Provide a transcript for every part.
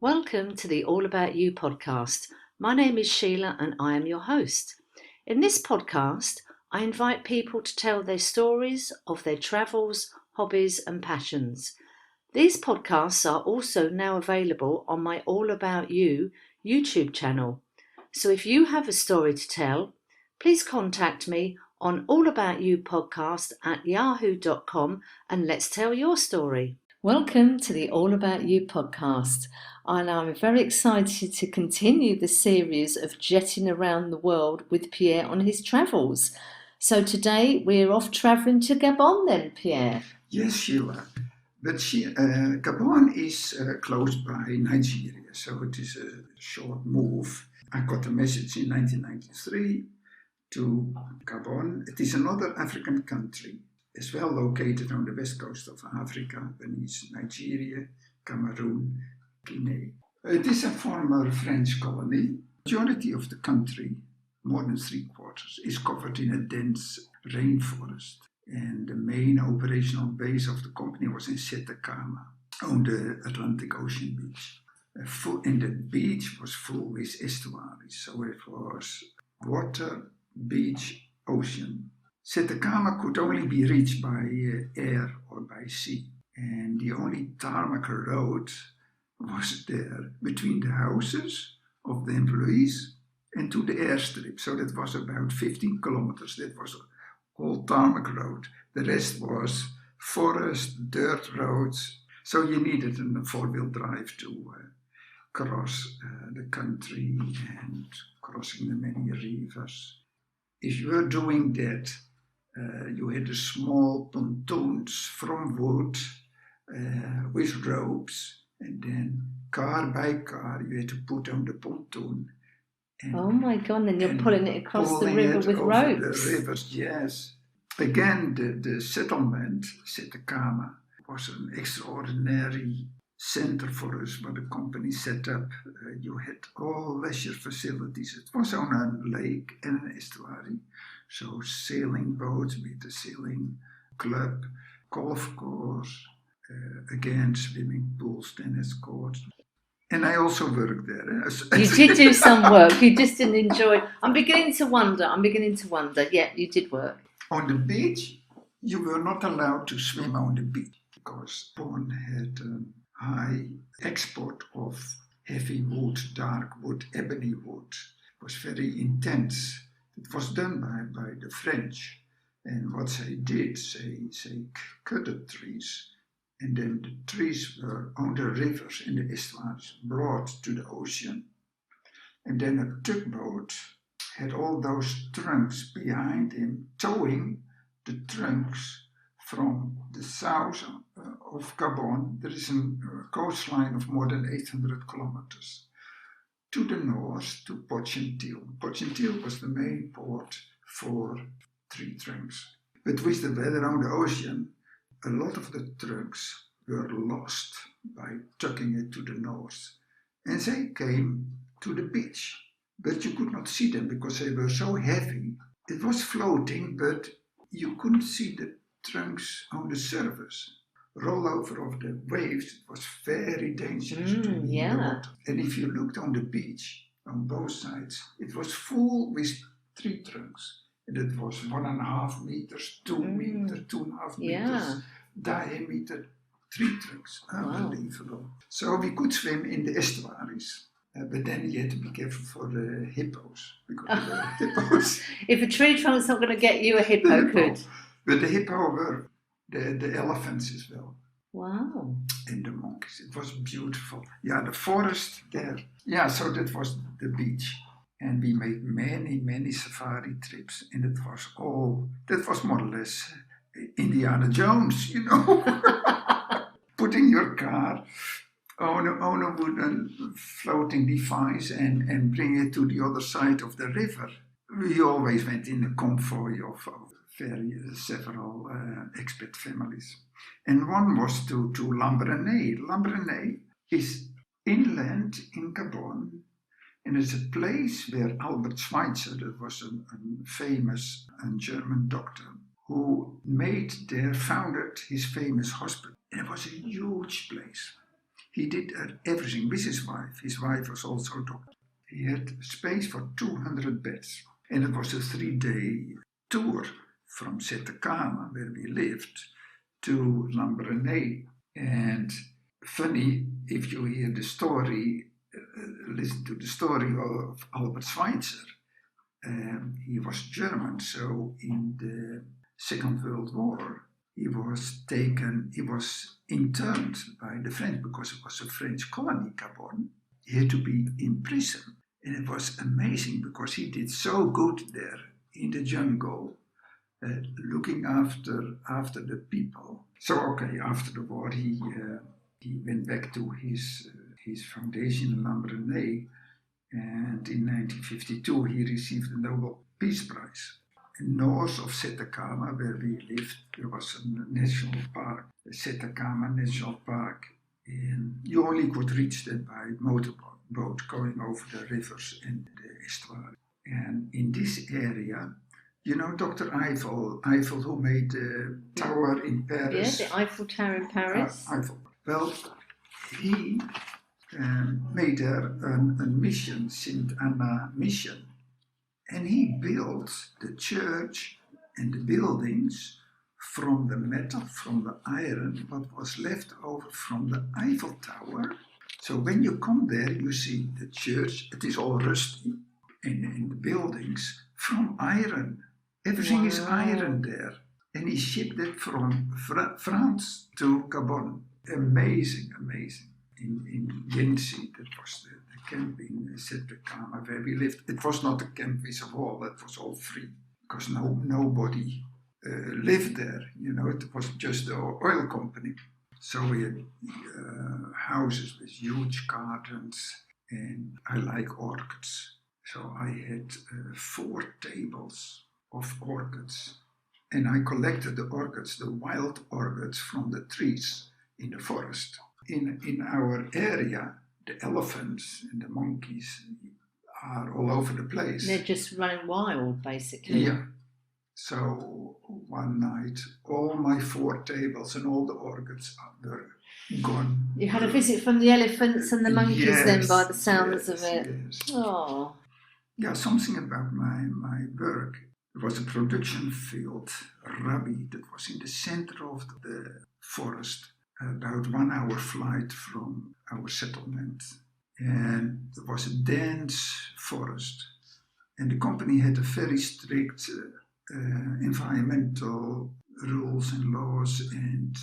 Welcome to the All About You podcast. My name is Sheila and I am your host. In this podcast, I invite people to tell their stories of their travels, hobbies, and passions. These podcasts are also now available on my All About You YouTube channel. So if you have a story to tell, please contact me on allaboutyoupodcast@yahoo.com and let's tell your story. Welcome to the All About You podcast, and I'm very excited to continue the series of jetting around the world with Pier on his travels. So today we're off travelling to Gabon then, Pier. Yes, Sheila, but Gabon is close by Nigeria, so it is a short move. I got a message in 1993 to Gabon. It is another African country, as well located on the west coast of Africa, beneath Nigeria, Cameroon, Guinea. It is a former French colony. The majority of the country, more than 3/4, is covered in a dense rainforest. And the main operational base of the company was in Setacama, on the Atlantic Ocean beach. And the beach was full with estuaries, so it was water, beach, ocean. Setacama could only be reached by air or by sea, and the only tarmac road was there between the houses of the employees and to the airstrip. So that was about 15 kilometers. That was all tarmac road. The rest was forest, dirt roads. So you needed a four-wheel drive to cross the country and crossing the many rivers. If you were doing that, you had a small pontoons from wood with ropes, and then car by car you had to put on the pontoon. Oh my God, and then you're pulling it across the river with ropes. The rivers, yes. Again, the settlement, Setacama, was an extraordinary center for us, what the company set up. You had all leisure facilities. It was on a lake and an estuary. So sailing boats with a sailing club, golf course, again swimming pools, tennis courts. And I also worked there. You did do some work. You just didn't enjoy. I'm beginning to wonder. Yeah, you did work. On the beach, you were not allowed to swim on the beach because Gabon had a high export of heavy wood, dark wood, ebony wood. It was very intense. It was done by the French. And what they did, they cut the trees. And then the trees were on the rivers in the estuaries brought to the ocean. And then a tugboat had all those trunks behind him, towing the trunks from the south of Gabon. There is a coastline of more than 800 kilometers. To the north, to Pocentil. Pocentil was the main port for tree trunks. But with the weather on the ocean, a lot of the trunks were lost by tucking it to the north. And they came to the beach. But you could not see them because they were so heavy. It was floating, but you couldn't see the trunks on the surface. Rollover of the waves, it was very dangerous to be in the water. And if you looked on the beach, on both sides, it was full with tree trunks. And it was 1.5 meters, 2 meters, 2.5 meters diameter tree trunks. Unbelievable. Wow. So we could swim in the estuaries. But then you had to be careful for the hippos. Because the hippos. If a tree trunk's not going to get you, a hippo could. But the hippo were the elephants as well. Wow. And the monkeys. It was beautiful. Yeah, the forest there. Yeah, so that was the beach. And we made many safari trips. And that was more or less Indiana Jones, you know. Putting your car on a wooden floating device and bring it to the other side of the river. We always went in a convoy of several expat families. And one was to Lambaréné. Lambaréné is inland in Gabon, and it's a place where Albert Schweitzer, that was a famous German doctor, who founded his famous hospital. And it was a huge place. He did everything with his wife. His wife was also a doctor. He had space for 200 beds. And it was a 3-day tour from Settekama, where we lived, to Lambaréné. And funny, if you hear the story, listen to the story of Albert Schweitzer. He was German, so in the Second World War, he was interned by the French because it was a French colony, Gabon. He had to be in prison. And it was amazing because he did so good there in the jungle, looking after the people. So, okay, after the war, he went back to his foundation in Lambaréné, and in 1952 he received the Nobel Peace Prize. And north of Settekama, where we lived, there was a national park, the Settekama National Park, and you only could reach that by motorboat going over the rivers and the estuary. And in this area, you know Dr. Eiffel who made the tower in Paris? Yeah, the Eiffel Tower in Paris. Eiffel. Well, he made a mission, Saint Anna mission. And he built the church and the buildings from the metal, from the iron, what was left over from the Eiffel Tower. So when you come there, you see the church, it is all rusty, and the buildings from iron. Everything is iron there. And he shipped it from France to Gabon. Amazing, amazing. In Yensi, that was the camp in Settekama where we lived. It was not a camp with a wall, it was all free because nobody lived there. You know, it was just the oil company. So we had houses with huge gardens, and I like orchids. So I had 4 tables of orchids, and I collected the orchids, the wild orchids from the trees in the forest. In our area, the elephants and the monkeys are all over the place. They're just running wild, basically. Yeah. So one night, all my 4 tables and all the orchids were gone. You had a visit from the elephants and the monkeys then, by the sounds of it. Yes. Oh. Yeah, something about my work. It was a production field, Rabi, that was in the center of the forest, about 1 hour flight from our settlement. And it was a dense forest. And the company had a very strict environmental rules and laws, and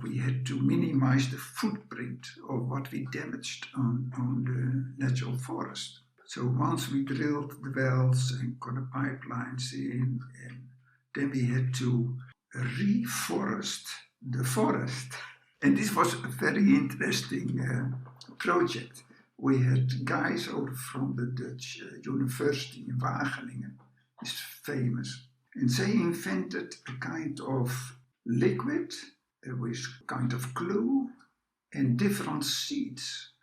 we had to minimize the footprint of what we damaged on the natural forest. So once we drilled the wells and got the pipelines in, and then we had to reforest the forest. And this was a very interesting project. We had guys over from the Dutch University in Wageningen, it's famous, and they invented a kind of liquid with kind of glue and different seeds.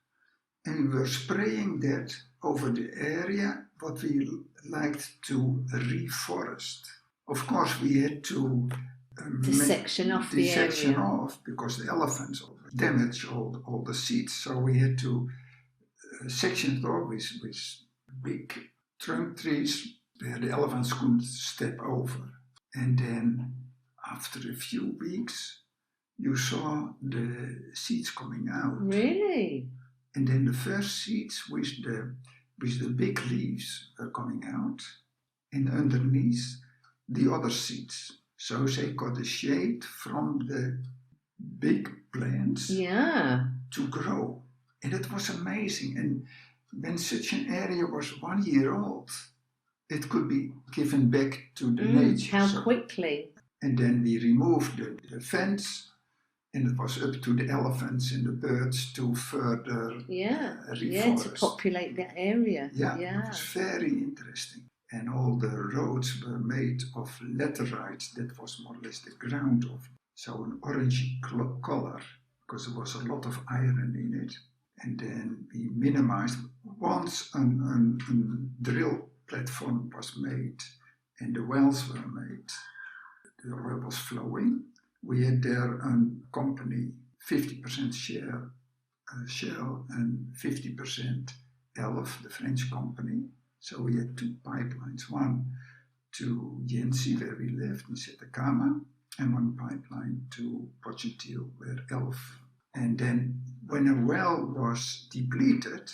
And we were spraying that over the area what we liked to reforest. Of course, we had to section off the area. Off because the elephants damaged all the seeds. So we had to section it off with big trunk trees where the elephants couldn't step over. And then after a few weeks, you saw the seeds coming out. Really? And then the first seeds with the big leaves were coming out, and underneath the other seeds. So they got a shade from the big plants to grow. And it was amazing. And when such an area was 1 year old, it could be given back to the nature. How quickly. And then we removed the fence, and it was up to the elephants and the birds to further reforest. To populate that area. Yeah, it was very interesting. And all the roads were made of laterite, that was more or less the ground of it. So an orangey color, because there was a lot of iron in it. And then we minimized, once a drill platform was made and the wells were made, the oil was flowing. We had there a company, 50% share, Shell and 50% Elf, the French company. So we had two pipelines, one to Jensi, where we lived in Settekama, and one pipeline to Potjentil, where Elf. And then when a well was depleted,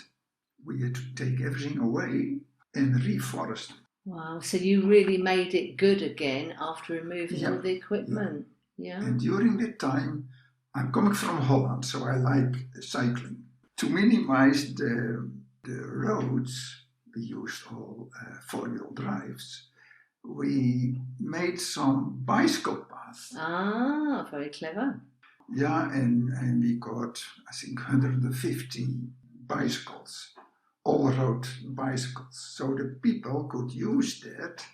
we had to take everything away and reforest it. Wow, so you really made it good again after removing all the equipment. Yeah. And during that time, I'm coming from Holland, so I like cycling. To minimize the roads, we used all four-wheel drives. We made some bicycle paths. Ah, very clever. Yeah, and we got, I think, 150 bicycles, all-road bicycles. So the people could use that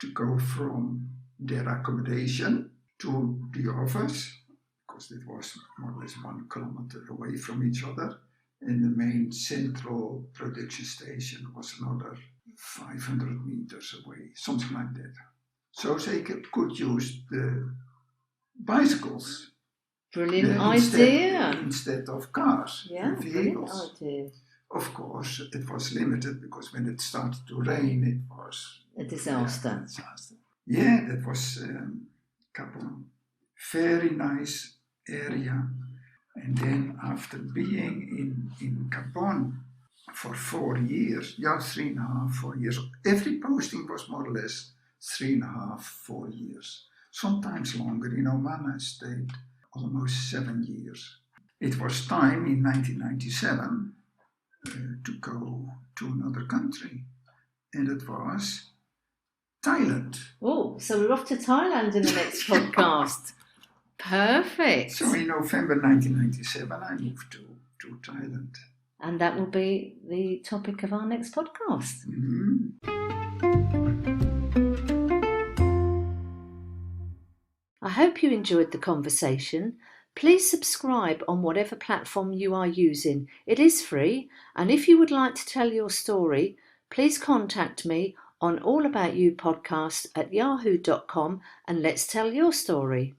to go from their accommodation to the office, because it was more or less 1 kilometer away from each other. And the main central production station was another 500 meters away, something like that. So they could use the bicycles. Brilliant idea. Instead of cars and vehicles. Brilliant idea. Of course, it was limited because when it started to rain, it was a disaster. Yeah, that was Gabon. Very nice area. And then after being in Gabon for 4 years, 3.5, 4 years, every posting was more or less 3.5, 4 years. Sometimes longer. In Oman I stayed almost 7 years. It was time in 1997 to go to another country, and it was Thailand. Oh, so we're off to Thailand in the next podcast. Perfect. So in November 1997, I moved to Thailand. And that will be the topic of our next podcast. Mm-hmm. I hope you enjoyed the conversation. Please subscribe on whatever platform you are using. It is free, and if you would like to tell your story, please contact me on allaboutyoupodcast@yahoo.com and let's tell your story.